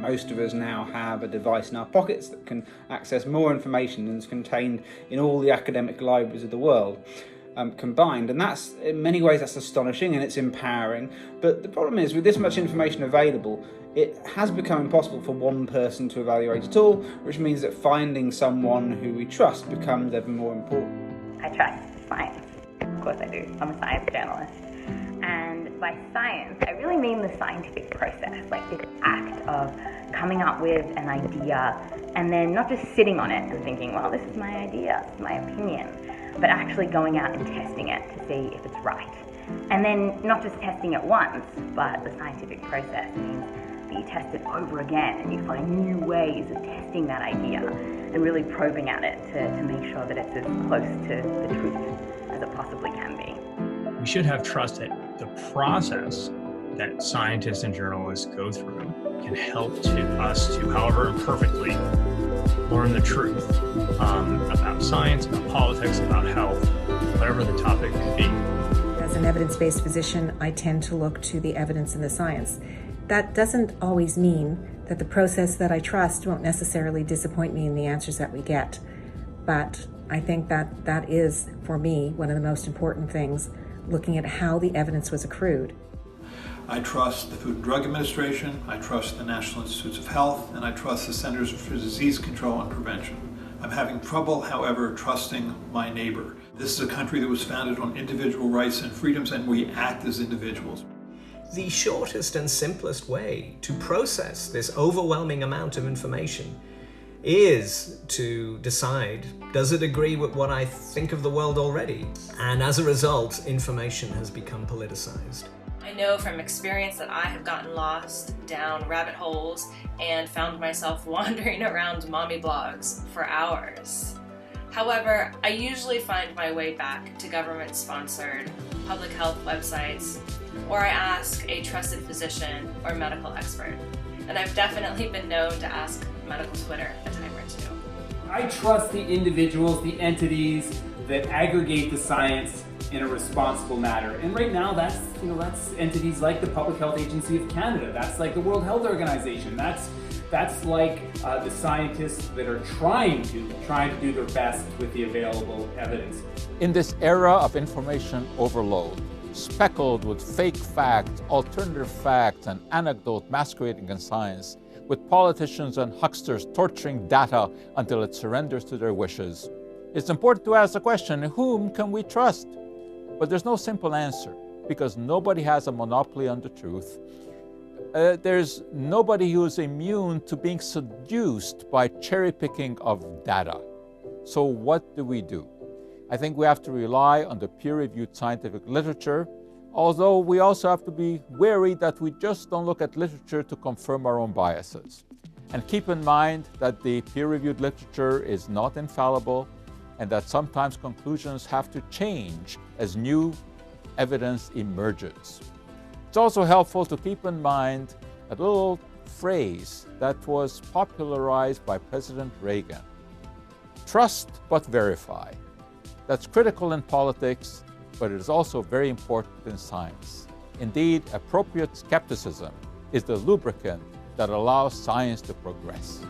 Most of us now have a device in our pockets that can access more information than is contained in all the academic libraries of the world combined, and that's, in many ways, that's astonishing and it's empowering. But the problem is, with this much information available, it has become impossible for one person to evaluate it all, which means that finding someone who we trust becomes ever more important. I trust science. Of course I do. I'm a science journalist. And by science, I really mean the scientific process, like this act of coming up with an idea and then not just sitting on it and thinking, well, this is my idea, this is my opinion, but actually going out and testing it to see if it's right. And then not just testing it once, but the scientific process means that you test it over again and you find new ways of testing that idea and really probing at it to make sure that it's as close to the truth as it possibly can be. We should have trust that the process that scientists and journalists go through can help us to, however imperfectly, learn the truth about science, about politics, about health, whatever the topic may be. As an evidence-based physician, I tend to look to the evidence and the science. That doesn't always mean that the process that I trust won't necessarily disappoint me in the answers that we get. But I think that is, for me, one of the most important things, looking at how the evidence was accrued. I trust the Food and Drug Administration, I trust the National Institutes of Health, and I trust the Centers for Disease Control and Prevention. I'm having trouble, however, trusting my neighbor. This is a country that was founded on individual rights and freedoms, and we act as individuals. The shortest and simplest way to process this overwhelming amount of information is to decide, does it agree with what I think of the world already? And as a result, information has become politicized. I know from experience that I have gotten lost down rabbit holes and found myself wandering around mommy blogs for hours. However, I usually find my way back to government-sponsored public health websites, or I ask a trusted physician or medical expert. And I've definitely been known to ask medical Twitter a time or two. I trust the individuals, the entities that aggregate the science in a responsible manner. And right now that's entities like the Public Health Agency of Canada, that's like the World Health Organization, that's like the scientists that are trying to do their best with the available evidence. In this era of information overload, speckled with fake facts, alternative facts, and anecdote masquerading in science, with politicians and hucksters torturing data until it surrenders to their wishes, it's important to ask the question, whom can we trust? But there's no simple answer, because nobody has a monopoly on the truth. There's nobody who is immune to being seduced by cherry-picking of data. So what do? I think we have to rely on the peer-reviewed scientific literature, although we also have to be wary that we just don't look at literature to confirm our own biases. And keep in mind that the peer-reviewed literature is not infallible, and that sometimes conclusions have to change as new evidence emerges. It's also helpful to keep in mind a little phrase that was popularized by President Reagan. Trust but verify. That's critical in politics, but it is also very important in science. Indeed, appropriate skepticism is the lubricant that allows science to progress.